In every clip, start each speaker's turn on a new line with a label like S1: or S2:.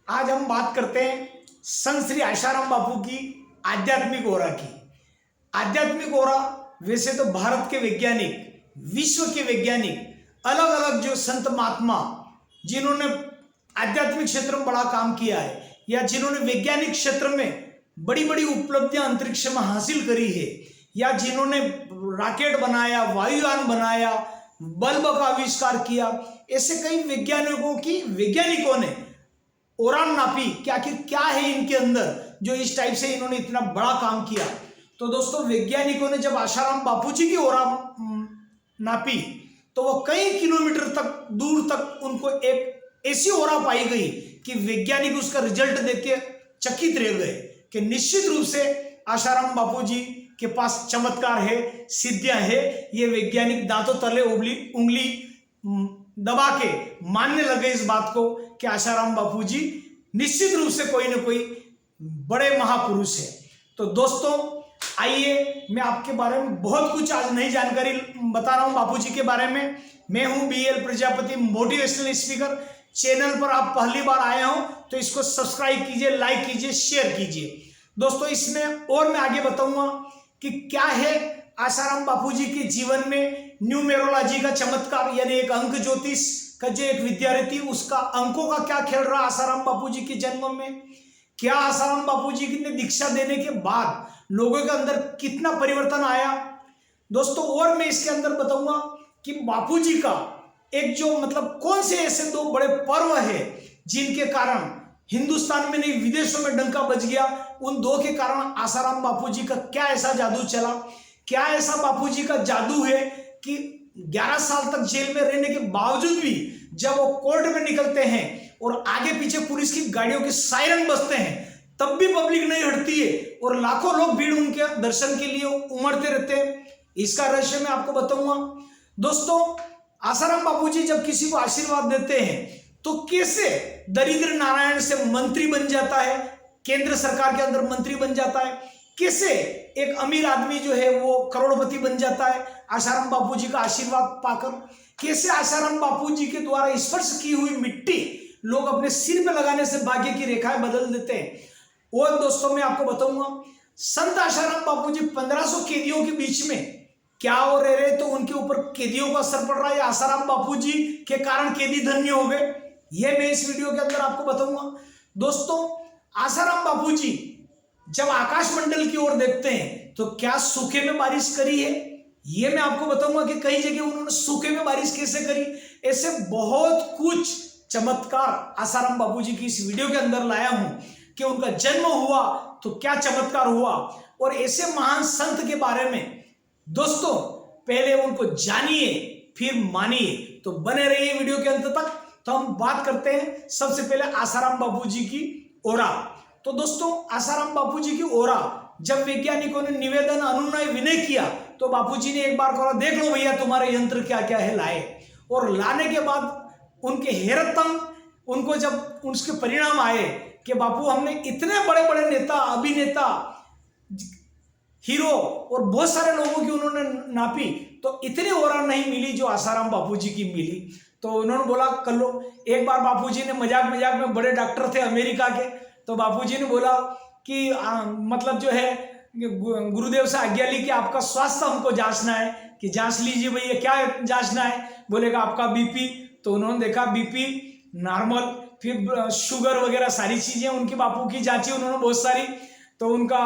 S1: आज हम बात करते हैं संत श्री आशाराम बापू की आध्यात्मिक ओरा की। आध्यात्मिक ओरा वैसे तो भारत के वैज्ञानिक, विश्व के वैज्ञानिक, अलग अलग जो संत महात्मा जिन्होंने आध्यात्मिक क्षेत्र में बड़ा काम किया है या जिन्होंने वैज्ञानिक क्षेत्र में बड़ी बड़ी उपलब्धियां अंतरिक्ष में हासिल करी है या जिन्होंने रॉकेट बनाया, वायुयान बनाया, बल्ब का आविष्कार किया, ऐसे कई वैज्ञानिकों ने ओरा नापी कि आखिर क्या है इनके अंदर जो इस टाइप से इन्होंने इतना बड़ा काम किया। तो दोस्तों, वैज्ञानिकों ने जब आशाराम बापू जी की ओरा नापी तो वो कई किलोमीटर तक दूर तक उनको एक ऐसी ओरा पाई गई कि वैज्ञानिक उसका रिजल्ट देख के चकित रह गए कि निश्चित रूप से आशाराम बापू जी के पास चमत्कार है, सिद्धियां है। ये वैज्ञानिक दांतों तले उंगली दबा के मानने लगे इस बात को कि आशाराम बापू जी निश्चित रूप से कोई ना कोई बड़े महापुरुष है। तो दोस्तों, आइए मैं आपके बारे में बहुत कुछ आज नई जानकारी बता रहा हूं बापू जी के बारे में। मैं हूं BL Prajapati, motivational speaker. Channel पर आप पहली बार आए हो तो इसको सब्सक्राइब कीजिए, लाइक कीजिए, शेयर कीजिए। दोस्तों, इसमें और मैं आगे बताऊंगा कि क्या है आशाराम बापू जी के जीवन में न्यूमेरोलॉजी का चमत्कार, यानी एक अंक ज्योतिष का जो एक विद्यार्थी उसका अंकों का क्या खेल रहा आशाराम बापू जी के जन्म में, क्या आशाराम बापू जी ने दीक्षा देने के बाद लोगों के अंदर कितना परिवर्तन आया। दोस्तों, और मैं इसके अंदर बताऊंगा कि बापू जी का एक जो कौन से ऐसे दो बड़े पर्व है जिनके कारण हिंदुस्तान में नहीं विदेशों में डंका बज गया। उन दो के कारण आशाराम बापू जी का क्या ऐसा जादू चला, क्या ऐसा बापू जी का जादू है कि 11 साल तक जेल में रहने के बावजूद भी जब वो कोर्ट में निकलते हैं और आगे पीछे पुलिस की गाड़ियों के सायरन बजते हैं तब भी पब्लिक नहीं हटती है और लाखों लोग भीड़ उनके दर्शन के लिए उमड़ते रहते हैं। इसका रहस्य मैं आपको बताऊंगा। दोस्तों, आशाराम बापू जी जब किसी को आशीर्वाद देते हैं तो कैसे दरिद्र नारायण से मंत्री बन जाता है, केंद्र सरकार के अंदर मंत्री बन जाता है, कैसे एक अमीर आदमी जो है वो करोड़पति बन जाता है आशाराम बापू जी का आशीर्वाद पाकर, कैसे आशाराम बापू जी के द्वारा स्पर्श की हुई मिट्टी लोग अपने सिर पे लगाने से भाग्य की रेखाएं बदल देते हैं। और दोस्तों, मैं आपको बताऊंगा संत आशाराम बापू जी 1500 कैदियों के बीच में क्या हो रहे तो उनके ऊपर कैदियों का असर पड़ रहा है, आशाराम बापू जी के कारण कैदी धन्य हो गए, ये मैं इस वीडियो के अंदर आपको बताऊंगा। दोस्तों, आशाराम बापू जी जब आकाश मंडल की ओर देखते हैं तो क्या सूखे में बारिश करी है, ये मैं आपको बताऊंगा कि कई जगह उन्होंने सूखे में बारिश कैसे करी। ऐसे बहुत कुछ चमत्कार आशाराम बापू जी की इस वीडियो के अंदर लाया हूं कि उनका जन्म हुआ तो क्या चमत्कार हुआ। और ऐसे महान संत के बारे में दोस्तों पहले उनको जानिए फिर मानिए, तो बने रहिए वीडियो के अंत तक। तो हम बात करते हैं सबसे पहले आशाराम बापू जी की ओरा। तो दोस्तों, आशाराम बापू जी की ओरा जब वैज्ञानिकों ने निवेदन अनुनय विनय किया तो बापू जी ने एक बार कहा, देख लो भैया तुम्हारे यंत्र क्या क्या है लाए। और लाने के बाद उनके हैरतम उनको जब उसके परिणाम आए कि बापू हमने इतने बड़े बड़े नेता, अभिनेता, हीरो और बहुत सारे लोगों की उन्होंने नापी तो इतनी ओरा नहीं मिली जो आशाराम बापू जी की मिली। तो उन्होंने बोला कर लो। एक बार बापू जी ने मजाक में, बड़े डॉक्टर थे अमेरिका के, तो बापू जी ने बोला कि जो है गुरुदेव से आज्ञा ली कि आपका स्वास्थ्य हमको जांचना है, कि जांच लीजिए भैया। क्या जांचना है? बोलेगा आपका बीपी। तो उन्होंने देखा बीपी नॉर्मल, फिर शुगर वगैरह सारी चीजें उनकी बापू की जांची उन्होंने बहुत सारी, तो उनका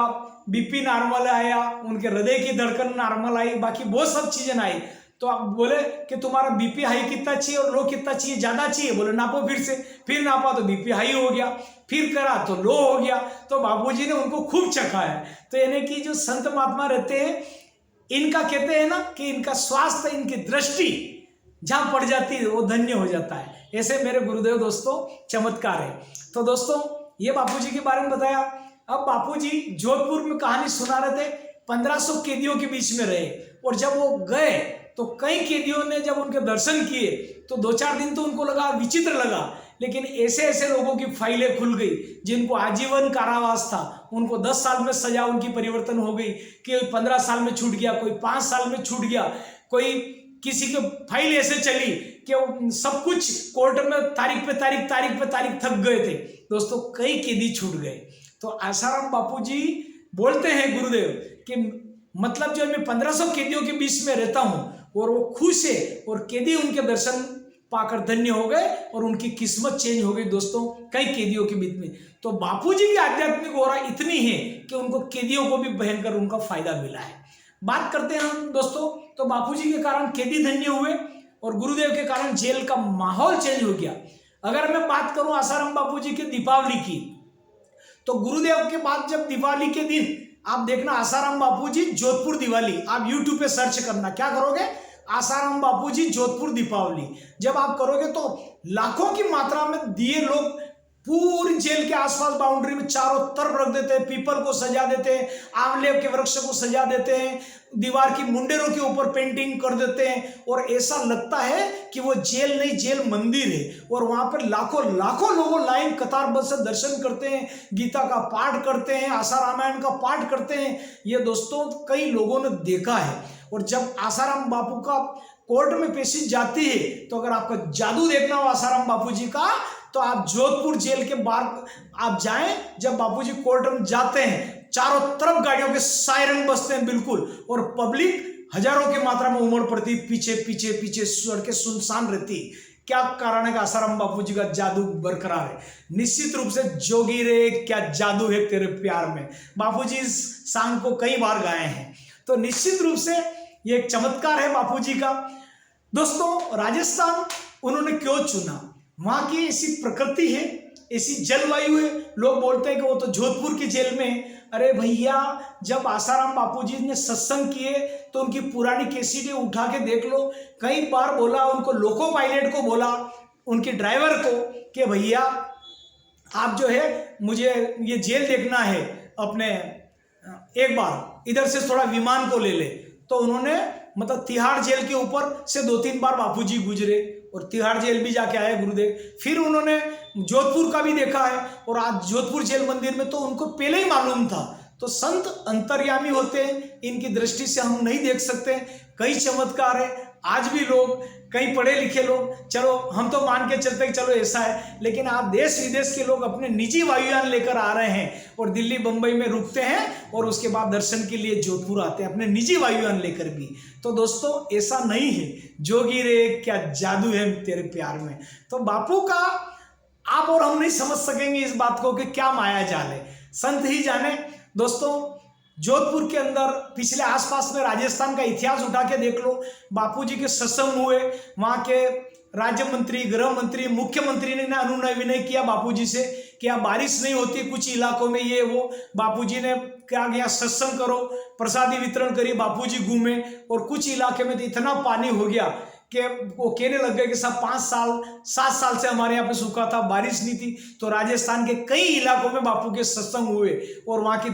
S1: बीपी नॉर्मल आया, उनके हृदय की धड़कन नॉर्मल आई, बाकी बहुत सब चीजें आई। तो आप बोले कि तुम्हारा बीपी हाई कितना चाहिए और लो कितना चाहिए, ज्यादा चाहिए? बोले नापो फिर से। फिर नापा तो बीपी हाई हो गया, फिर करा तो लो हो गया। तो बाबूजी ने उनको खूब चखा है। तो यानी कि जो संत महात्मा रहते हैं इनका कहते हैं ना कि इनका स्वास्थ्य, इनकी दृष्टि जहां पड़ जाती है वो धन्य हो जाता है। ऐसे मेरे गुरुदेव दोस्तों चमत्कार है। तो दोस्तों, ये बापूजी के बारे में बताया। अब बापूजी जोधपुर में कहानी सुना रहे थे, 1500 कैदियों के बीच में रहे और जब वो गए तो कई कैदियों ने जब उनके दर्शन किए तो 2-4 दिन तो उनको लगा, विचित्र लगा, लेकिन ऐसे ऐसे लोगों की फाइलें खुल गई जिनको आजीवन कारावास था, उनको 10 साल में सजा उनकी परिवर्तन हो गई, कि 15 साल में छूट गया, कोई 5 साल में छूट गया, कोई किसी की फाइल ऐसे चली कि वो सब कुछ कोर्ट में तारीख पे तारीख थक गए थे दोस्तों, कई कैदी छूट गए। तो आसाराम बापू जी बोलते हैं गुरुदेव कि मतलब जो मैं 1500 कैदियों के बीच में रहता हूं और वो खुश है और कैदी उनके दर्शन पाकर धन्य हो गए और उनकी किस्मत चेंज हो गई दोस्तों कई कैदियों के बीच में। तो बापूजी की आध्यात्मिक ओरा इतनी है कि उनको कैदियों को भी भयंकर उनका फायदा मिला है। बात करते हैं हम दोस्तों, तो बापूजी के कारण कैदी धन्य हुए और गुरुदेव के कारण जेल का माहौल चेंज हो गया। अगर मैं बात करूं आसाराम बापूजी के दीपावली की, तो गुरुदेव के बाद जब दिवाली के दिन आप देखना आसाराम बापूजी जोधपुर दिवाली, आप यूट्यूब पे सर्च करना, क्या करोगे आसाराम बापूजी जोधपुर दीपावली, जब आप करोगे तो लाखों की मात्रा में दिए लोग पूरी जेल के आसपास बाउंड्री में चारों तरफ रख देते हैं, पीपल को सजा देते हैं, आंवले के वृक्ष को सजा देते हैं, दीवार की मुंडेरों के ऊपर पेंटिंग कर देते हैं और ऐसा लगता है कि वो जेल नहीं जेल मंदिर है। और वहां पर लाखों लाखों लोगों लाइन कतारबद्ध से दर्शन करते हैं, गीता का पाठ करते हैं, आशा रामायण का पाठ करते हैं। ये दोस्तों कई लोगों ने देखा है। और जब आसाराम बापू का कोर्ट में पेशी जाती है तो अगर आपका जादू देखना हो आसाराम बापू जी का, तो आप जोधपुर जेल के बाहर आप जाएं, जब बापूजी कोर्ट में जाते हैं चारों तरफ गाड़ियों के सायरन बजते हैं बिल्कुल, और पब्लिक हजारों की मात्रा में उमड़ पड़ती, पीछे पीछे पीछे सड़कें सुनसान रहती। क्या कारण है कि आसाराम बापूजी का जादू बरकरार है? निश्चित रूप से जोगी रे क्या जादू है तेरे प्यार में, बापूजी इस सॉन्ग को कई बार गाए हैं। तो निश्चित रूप से ये एक चमत्कार है बापूजी का। दोस्तों राजस्थान उन्होंने क्यों चुना? वहां की ऐसी प्रकृति है, ऐसी जलवायु है। लोग बोलते हैं कि वो तो जोधपुर की जेल में। अरे भैया, जब आसाराम बापूजी ने सत्संग किए तो उनकी पुरानी कैसेटें उठा के देख लो। कई बार बोला उनको, लोको पायलट को बोला, उनके ड्राइवर को कि भैया आप जो है मुझे ये जेल देखना है, अपने एक बार इधर से थोड़ा विमान को ले ले। तो उन्होंने मतलब तिहाड़ जेल के ऊपर से 2-3 बार बापूजी गुजरे और तिहाड़ जेल भी जाके आए गुरुदेव। फिर उन्होंने जोधपुर का भी देखा है और आज जोधपुर जेल मंदिर में तो उनको पहले ही मालूम था। तो संत अंतर्यामी होते हैं, इनकी दृष्टि से हम नहीं देख सकते। कई चमत्कार है। आज भी लोग, कई पढ़े लिखे लोग, चलो हम तो मान के चलते कि चलो ऐसा है, लेकिन आप देश विदेश के लोग अपने निजी वायुयान लेकर आ रहे हैं और दिल्ली बंबई में रुकते हैं और उसके बाद दर्शन के लिए जोधपुर आते हैं अपने निजी वायुयान लेकर भी। तो दोस्तों ऐसा नहीं है, जोगी रे क्या जादू है तेरे प्यार में। तो बापू का आप और हम नहीं समझ सकेंगे इस बात को कि क्या माया जाल है, संत ही जाने। दोस्तों जोधपुर के अंदर पिछले आसपास में राजस्थान का इतिहास उठा के देख लो, बापूजी के सत्संग हुए, वहां के राज्य मंत्री, गृह मंत्री, मुख्यमंत्री ने अनुनय विनय किया बापूजी से कि यहाँ बारिश नहीं होती कुछ इलाकों में, ये वो। बापूजी ने क्या गया, सत्संग करो, प्रसादी वितरण करिए, बापूजी घूमे। और कुछ इलाके में तो इतना पानी हो गया कि वो कहने लग गए कि सब 5-7 साल से हमारे यहाँ पे सूखा था, बारिश नहीं थी। तो राजस्थान के कई इलाकों में बापू के सत्संग हुए और वहाँ की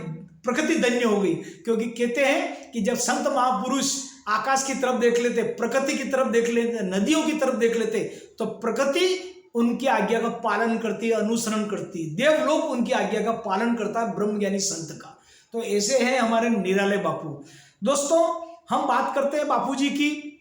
S1: प्रकृति धन्य हो गई। क्योंकि कहते हैं कि जब संत महापुरुष आकाश की तरफ देख लेते, प्रकृति की तरफ देख लेते, नदियों की तरफ देख लेते, तो प्रकृति उनकी आज्ञा का पालन करती है, अनुसरण करती है। देवलोक उनकी आज्ञा का पालन करता है, ब्रह्मज्ञानी संत का। तो ऐसे हैं हमारे निराले बापू। दोस्तों हम बात करते हैं बापूजी की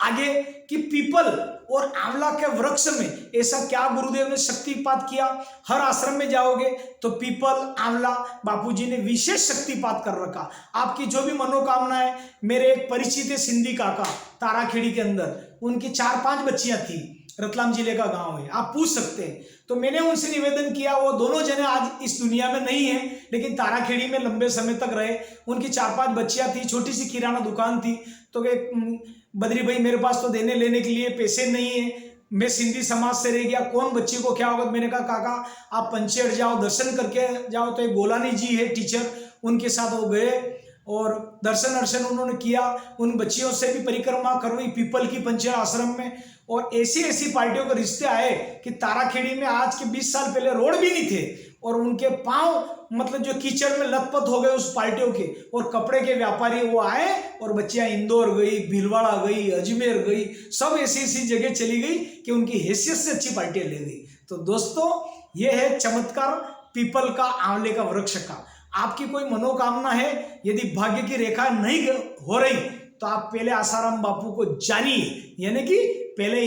S1: आगे कि पीपल और आंवला के वृक्ष में ऐसा क्या गुरुदेव ने शक्तिपात किया। हर आश्रम में जाओगे तो पीपल, आंवला, बापूजी ने विशेष शक्तिपात कर रखा। आपकी जो भी मनोकामना है, मेरे एक परिचित है सिंधी काका ताराखेड़ी के अंदर, उनकी 4-5 बच्चियां थी, रतलाम जिले का गांव है, आप पूछ सकते हैं। तो मैंने उनसे निवेदन किया, वो दोनों जने आज इस दुनिया में नहीं है लेकिन ताराखेड़ी में लंबे समय तक रहे। उनकी 4-5 बच्चियां थी, छोटी सी किराना दुकान थी। तो बद्री भाई मेरे पास तो देने लेने के लिए पैसे नहीं है, मैं सिंधी समाज से रह गया, कौन बच्ची को क्या होगा। मैंने कहा काका आप पंचेर जाओ, दर्शन करके जाओ। तो एक गोलानी जी है टीचर, उनके साथ वो गए और दर्शन उन्होंने किया। उन बच्चियों से भी परिक्रमा करवाई पीपल की पंचेर आश्रम में। और ऐसी ऐसी पार्टियों के रिश्ते आए कि ताराखेड़ी में आज के 20 साल पहले रोड भी नहीं थे और उनके पांव मतलब जो कीचड़ में लथपथ हो गए उस पार्टियों के। और कपड़े के व्यापारी वो आए और बच्चियां इंदौर गई, भीलवाड़ा गई, अजमेर गई, सब ऐसी ऐसी जगह चली गई कि उनकी हैसियत से अच्छी पार्टियां ले गई। तो दोस्तों ये है चमत्कार पीपल का, आंवले का वृक्ष का। आपकी कोई मनोकामना है, यदि भाग्य की रेखा नहीं हो रही तो आप पहले आसाराम बापू को जानिए, यानी कि पहले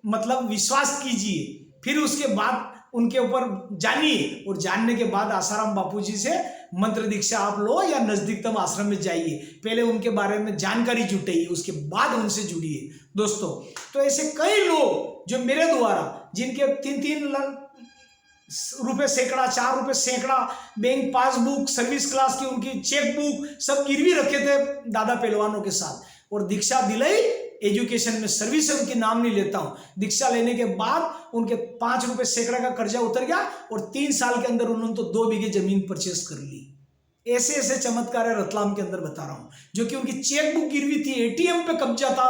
S1: मतलब विश्वास कीजिए, फिर उसके बाद उनके ऊपर जानिए, और जानने के बाद आसाराम बापू जी से मंत्र दीक्षा आप लो या नजदीकतम आश्रम में जाइए, पहले उनके बारे में जानकारी जुटाइए, उसके बाद उनसे जुड़िए दोस्तों। तो ऐसे कई लोग जो मेरे द्वारा, जिनके 3-3 रुपए सैकड़ा, 4 रुपए सैकड़ा बैंक पासबुक, सर्विस क्लास की उनकी चेक बुक सब गिरवी रखे थे दादा पहलवानों के साथ, और दीक्षा दिलाई एजुकेशन में, सर्विस है उनके नाम नहीं लेता हूं। दीक्षा लेने के बाद उनके 5 रुपए सैकड़ा का कर्जा उतर गया, और 3 साल के अंदर उन्होंने तो 2 बीघे जमीन परचेस कर ली। ऐसे ऐसे चमत्कार है रतलाम के अंदर बता रहा हूं, जो कि उनकी चेक बुक गिरवी थी, एटीएम पे कब्जा था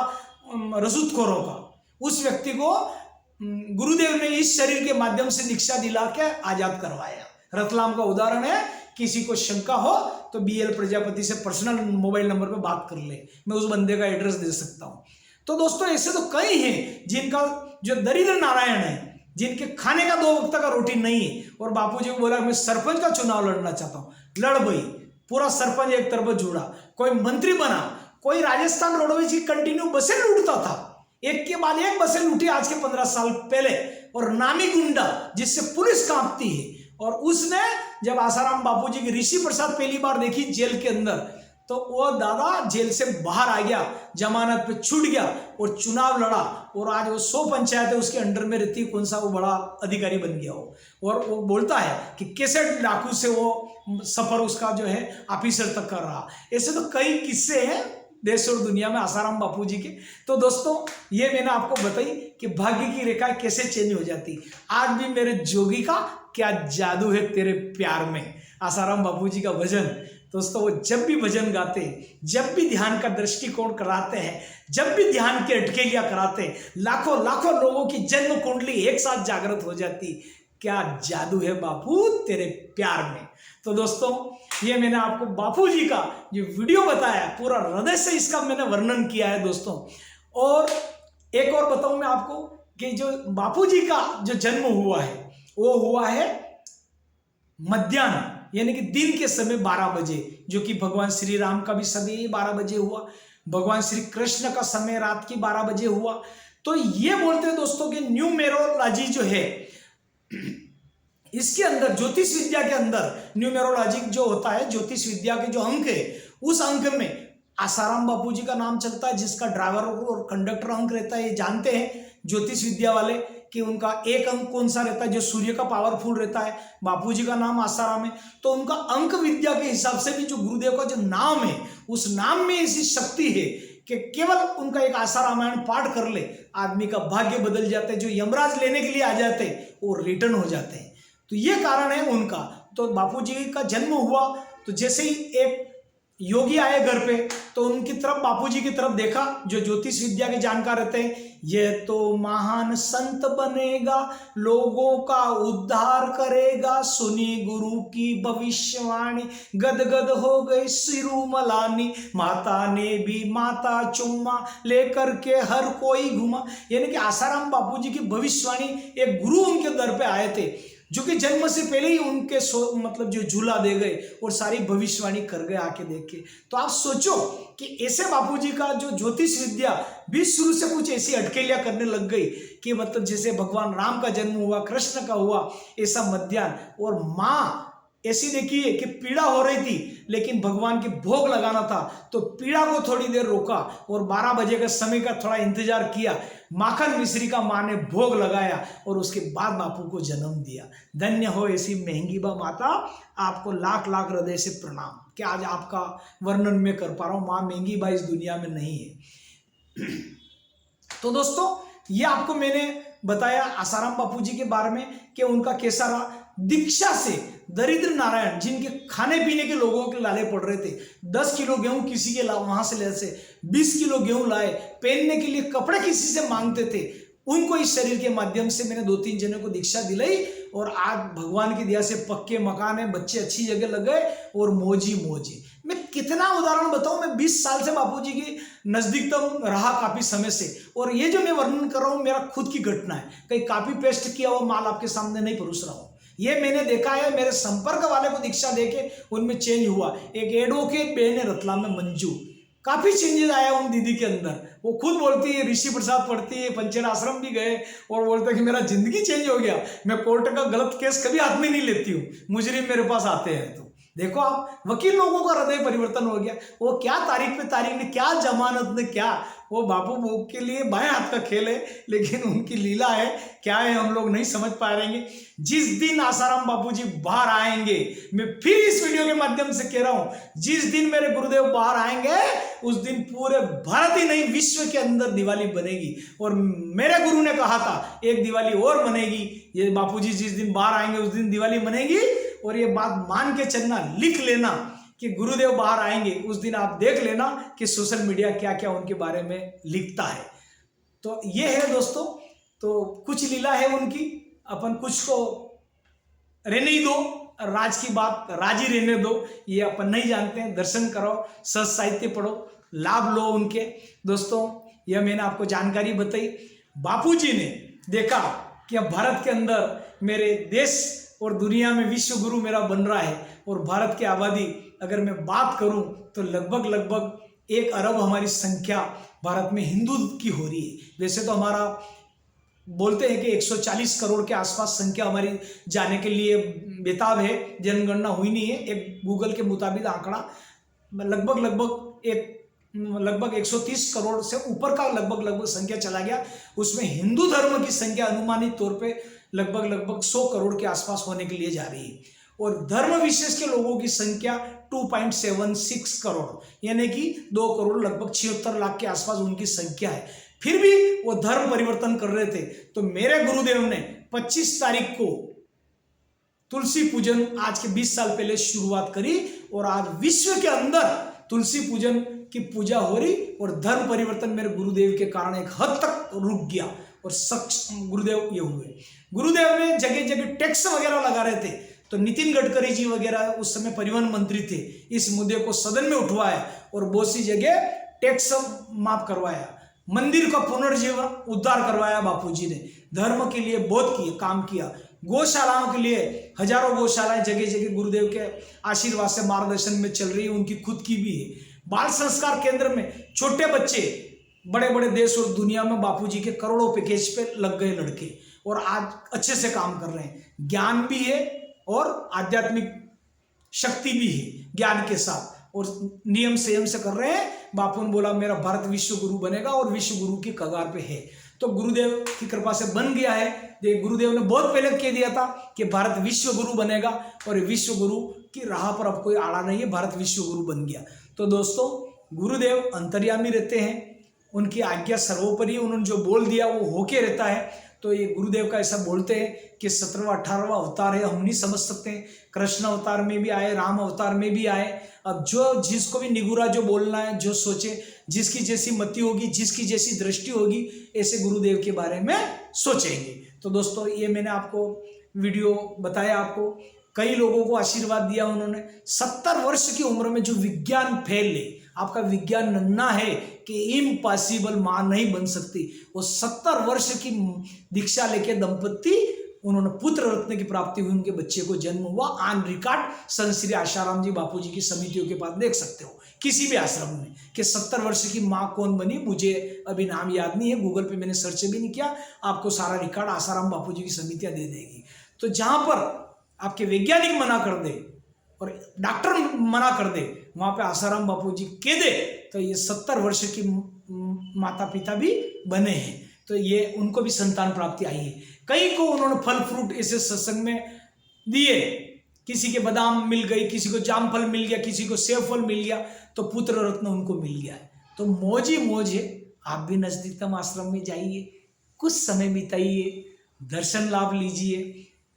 S1: रसूदखोरों का, उस व्यक्ति को गुरुदेव ने इस शरीर के माध्यम से दीक्षा दिला के आजाद करवाया। रतलाम का उदाहरण है। किसी को शंका हो तो BL प्रजापति से पर्सनल मोबाइल नंबर पे बात कर ले, मैं उस बंदे का एड्रेस दे सकता हूं। तो दोस्तों ऐसे तो कई हैं जिनका जो दरिद्र नारायण है, जिनके खाने का 2 वक्त का रोटी नहीं है, और बापूजी को बोला मैं सरपंच का चुनाव लड़ना चाहता हूं, लड़ भाई। पूरा सरपंच एक तरफ जुड़ा, कोई मंत्री बना, कोई राजस्थान रोडवेज की कंटिन्यू बसें लूटता था, एक के बाद एक बसें लूटी आज के 15 साल पहले, और नामी गुंडा जिससे पुलिस कांपती है। और उसने जब आसाराम बापूजी की ऋषि प्रसाद पहली बार देखी जेल के अंदर, तो वो दादा जेल से बाहर आ गया, जमानत पे छूट गया और चुनाव लड़ा, और आज वो 100 पंचायतें उसके अंडर में रहती, कौन सा वो बड़ा अधिकारी बन गया हो। और वो बोलता है कि कैसे डाकू से वो सफर उसका जो है ऑफिसर तक कर रहा। ऐसे तो कई किस्से हैं देश और दुनिया में आसाराम बापू जी के। तो दोस्तों ये मैंने आपको बताई कि भाग्य की रेखा कैसे चेंज हो जाती। आज भी मेरे जोगी का क्या जादू है तेरे प्यार में, आसाराम बापू जी का भजन। दोस्तों वो जब भी भजन गाते, जब भी ध्यान का दृष्टिकोण कराते हैं, जब भी ध्यान की अटकेलियां कराते हैं, लाखों लाखों लोगों की जन्म कुंडली एक साथ जागृत हो जाती। क्या जादू है बापू तेरे प्यार में। तो दोस्तों ये मैंने आपको बापू जी का जो वीडियो बताया, पूरा हृदय से इसका मैंने वर्णन किया है दोस्तों। और एक और बताऊं मैं आपको कि जो बापू जी का जो जन्म हुआ है वो हुआ है मध्याह्न, यानी कि दिन के समय 12 बजे, जो कि भगवान श्री राम का भी समय 12 बजे हुआ, भगवान श्री कृष्ण का समय रात की 12 बजे हुआ। तो ये बोलते हैं दोस्तों कि न्यूमेरोलॉजी जो है, इसके अंदर ज्योतिष विद्या के अंदर न्यूमेरोलॉजी जो होता है, ज्योतिष विद्या के जो अंक है, उस अंक में आसाराम बापू जी का नाम चलता है, जिसका ड्राइवर और कंडक्टर अंक रहता है। ये जानते हैं ज्योतिष विद्या वाले कि उनका एक अंक कौन सा रहता है, जो सूर्य का पावरफुल रहता है। बापू जी का नाम आसाराम है, तो उनका अंक विद्या के हिसाब से भी जो गुरुदेव का जो नाम है, उस नाम में ऐसी शक्ति है कि केवल उनका एक आशा रामायण पाठ कर ले, आदमी का भाग्य बदल जाता है। जो यमराज लेने के लिए आ जाते हैं वो रिटर्न हो जाते हैं। तो ये कारण है उनका। तो बापू जी का जन्म हुआ तो जैसे ही एक योगी आए घर पे, तो उनकी तरफ, बापू जी की तरफ देखा, जो ज्योतिष विद्या के जानकार रहते हैं, ये तो महान संत बनेगा, लोगों का उद्धार करेगा, सुनी गुरु की भविष्यवाणी, गदगद हो गई सिरुमलानी, माता ने भी माता चुम्मा लेकर के हर कोई घुमा। यानी कि आसाराम बापू जी की भविष्यवाणी, एक गुरु उनके दर पे आए थे जो कि जन्म से पहले ही उनके मतलब जो झूला दे गए और सारी भविष्यवाणी कर गए आके देख के। तो आप सोचो कि ऐसे बापूजी का जो ज्योतिष विद्या भी शुरू से कुछ ऐसी अटकेलियां करने लग गई कि मतलब जैसे भगवान राम का जन्म हुआ, कृष्ण का हुआ, ऐसा मध्याह्न। और माँ ऐसी देखिए कि पीड़ा हो रही थी, लेकिन भगवान के भोग लगाना था, तो पीड़ा को थोड़ी देर रोका और 12 बजे का समय का थोड़ा इंतजार किया। माखन मिश्री का माँ ने भोग लगाया और उसके बाद बापू को जन्म दिया। धन्य हो ऐसी महंगी बा माता, आपको लाख लाख हृदय से प्रणाम कि आज आपका वर्णन मैं कर पा रहा हूँ। माँ महंगी बा इस दुनिया में नहीं है। तो दोस्तों ये आपको मैंने बताया आसाराम बापू जी के बारे में कि उनका कैसा रहा। दीक्षा से दरिद्र नारायण, जिनके खाने पीने के लोगों के लाले पड़ रहे थे, 10 किलो गेहूं किसी के वहां से ले से 20 किलो गेहूं लाए, पहनने के लिए कपड़े किसी से मांगते थे, उनको इस शरीर के माध्यम से मैंने 2-3 जनों को दीक्षा दिलाई और आज भगवान की दया से पक्के मकान है, बच्चे अच्छी जगह लग गए और मौजी मौजी। मैं कितना उदाहरण बताऊं, मैं 20 साल से बापूजी की नजदीकतम रहा काफी समय से, और ये जो मैं वर्णन कर रहा हूं मेरा खुद की घटना है, कहीं कॉपी पेस्ट किया हुआ माल आपके सामने नहीं परोस रहा हूं। ये मैंने देखा है, मेरे संपर्क वाले को दीक्षा देके उनमें चेंज हुआ। एक एडवोकेट बहन है रतलाम में, मंजू, काफ़ी चेंजेस आया उन दीदी के अंदर। वो खुद बोलती है, ऋषि प्रसाद पढ़ती है, पंचेर आश्रम भी गए और बोलते हैं कि मेरा जिंदगी चेंज हो गया, मैं कोर्ट का गलत केस कभी हाथ में नहीं लेती हूँ, मुजरिम मेरे पास आते हैं। तो देखो आप, वकील लोगों का हृदय परिवर्तन हो गया। वो क्या तारीख पे तारीख ने, क्या जमानत ने, क्या वो बापू भोग के लिए बाएं हाथ का खेल है, लेकिन उनकी लीला है क्या है हम लोग नहीं समझ पा रहेंगे। जिस दिन आसाराम बापू जी बाहर आएंगे, मैं फिर इस वीडियो के माध्यम से कह रहा हूं, जिस दिन मेरे गुरुदेव बाहर आएंगे उस दिन पूरे भारत ही नहीं विश्व के अंदर दिवाली बनेगी। और मेरे गुरु ने कहा था एक दिवाली और बनेगी, ये बापूजी जिस दिन बाहर आएंगे उस दिन दिवाली बनेगी। और ये बात मान के चलना, लिख लेना कि गुरुदेव बाहर आएंगे उस दिन आप देख लेना कि सोशल मीडिया क्या क्या उनके बारे में लिखता है। तो ये है दोस्तों, तो कुछ लीला है उनकी, अपन कुछ को रहने ही दो, राज की बात राज ही रहने दो, ये अपन नहीं जानते हैं। दर्शन करो, सत साहित्य पढ़ो, लाभ लो उनके। दोस्तों यह मैंने आपको जानकारी बताई। बापूजी ने देखा कि अब भारत के अंदर मेरे देश और दुनिया में विश्व गुरु मेरा बन रहा है, और भारत की आबादी अगर मैं बात करूं तो लगभग 1 अरब हमारी संख्या भारत में हिंदू की हो रही है। वैसे तो हमारा बोलते हैं कि 140 करोड़ के आसपास संख्या हमारी जाने के लिए बेताब है, जनगणना हुई नहीं है। एक गूगल के मुताबिक आंकड़ा लगभग 130 करोड़ से ऊपर का लगभग संख्या चला गया। उसमें हिंदू धर्म की संख्या अनुमानित तौर पे लगभग 100 करोड़ के आसपास होने के लिए जा रही है, और धर्म विशेष के लोगों की संख्या 2.76 करोड़, यानी कि 2 करोड़ लगभग 76 लाख के आसपास उनकी संख्या है। फिर भी वो धर्म परिवर्तन कर रहे थे। तो मेरे गुरुदेव ने 25 तारीख को तुलसी पूजन आज के 20 साल पहले शुरुआत करी, और आज विश्व के अंदर तुलसी पूजन की पूजा हो रही, और धर्म परिवर्तन मेरे गुरुदेव के कारण एक हद तक रुक गया, और गुरुदेव ये हुए। गुरुदेव ने जगह जगह टैक्स वगैरह लगा रहे थे, तो नितिन गडकरी जी वगैरह उस समय परिवहन मंत्री थे, इस मुद्दे को सदन में उठवाया और बहुत सी जगह टैक्स माफ करवाया, मंदिर का पुनर्जीवन उद्धार करवाया। बापूजी ने धर्म के लिए बहुत काम किया। गौशालाओं के लिए हजारों गौशालाएं जगह जगह गुरुदेव के आशीर्वाद से मार्गदर्शन में चल रही है, उनकी खुद की भी है। बाल संस्कार केंद्र में छोटे बच्चे बड़े बड़े देश और दुनिया में बापूजी के करोड़ों पैकेज पे लग गए लड़के, और आज अच्छे से काम कर रहे हैं। ज्ञान भी है और आध्यात्मिक शक्ति भी है ज्ञान के साथ, और नियम संयम से कर रहे हैं। बापू ने बोला मेरा भारत विश्व गुरु बनेगा, और विश्व गुरु की कगार पे है, तो गुरुदेव की कृपा से बन गया है। गुरुदेव ने बहुत पहले कह दिया था कि भारत विश्व गुरु बनेगा, और विश्व गुरु की राह पर अब कोई आड़ा नहीं है, भारत विश्व गुरु बन गया। तो दोस्तों गुरुदेव अंतर्यामी रहते हैं, उनकी आज्ञा सर्वोपरि, उन्होंने जो बोल दिया वो होके रहता है। तो ये गुरुदेव का ऐसा बोलते हैं कि 17वां 18वां अवतार है, हम नहीं समझ सकते। कृष्ण अवतार में भी आए, राम अवतार में भी आए। अब जो जिसको भी निगुरा जो बोलना है, जो सोचे, जिसकी जैसी मति होगी, जिसकी जैसी दृष्टि होगी, ऐसे गुरुदेव के बारे में सोचेंगे। तो दोस्तों ये मैंने आपको वीडियो बताया, आपको कई लोगों को आशीर्वाद दिया उन्होंने। 70 वर्ष की उम्र में जो विज्ञान फैल ले, आपका विज्ञान नन्ना है कि इम्पॉसिबल मां नहीं बन सकती, वो 70 वर्ष की दीक्षा लेके दंपत्ति उन्होंने पुत्र रत्न की प्राप्ति हुई, उनके बच्चे को जन्म हुआ। ऑन रिकॉर्ड संत श्री आशाराम जी बापू जी की समितियों के पास देख सकते हो किसी भी आश्रम में कि 70 वर्ष की माँ कौन बनी। मुझे अभी नाम याद नहीं है, गूगल पे मैंने सर्च भी नहीं किया, आपको सारा रिकॉर्ड आशाराम बापू जी की समितियां दे देगी। तो जहां पर आपके वैज्ञानिक मना कर दे और डॉक्टर मना कर दे, वहां पे आसाराम बापू जी कह दे तो ये 70 वर्ष की माता पिता भी बने हैं, तो ये उनको भी संतान प्राप्ति आई है। कई को उन्होंने फल फ्रूट ऐसे सत्संग में दिए, किसी के बादाम मिल गई, किसी को जामफल मिल गया, किसी को सेब फल मिल गया, तो पुत्र रत्न उनको मिल गया है। तो मौज ही मौज है। आप भी नजदीकतम आश्रम में जाइए, कुछ समय बिताइए, दर्शन लाभ लीजिए,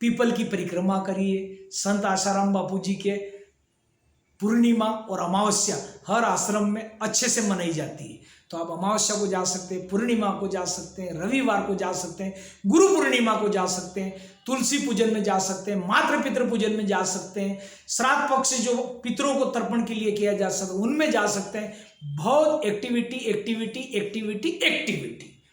S1: पीपल की परिक्रमा करिए। संत आशाराम बापू जी के पूर्णिमा और अमावस्या हर आश्रम में अच्छे से मनाई जाती है, तो आप अमावस्या को जा सकते हैं, पूर्णिमा को जा सकते हैं, रविवार को जा सकते हैं, गुरु पूर्णिमा को जा सकते हैं, तुलसी पूजन में जा सकते हैं, मातृ पितृ पूजन में जा सकते हैं, श्राद्ध पक्ष जो पितरों को तर्पण के लिए किया जा सकता है उनमें जा सकते हैं। बहुत एक्टिविटी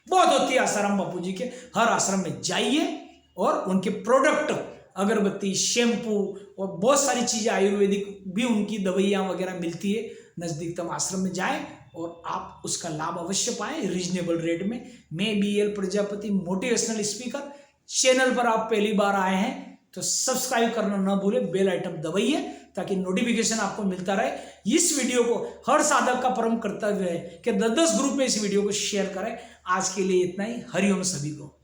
S1: बहुत होती है आसाराम बापू जी के। हर आश्रम में जाइए और उनके प्रोडक्ट अगरबत्ती, शैम्पू और बहुत सारी चीज़ें आयुर्वेदिक भी उनकी दवाइयाँ वगैरह मिलती है। नज़दीकतम आश्रम में जाएं और आप उसका लाभ अवश्य पाएं रीजनेबल रेट में। मैं BL Prajapati motivational speaker. Channel पर आप पहली बार आए हैं तो सब्सक्राइब करना ना भूलें, बेल आइटम दबाइए ताकि नोटिफिकेशन आपको मिलता रहे। इस वीडियो को हर साधक का परम कर्तव्य है कि 10-10 ग्रुप में इस वीडियो को शेयर करें। आज के लिए इतना ही। हरिओम सभी को।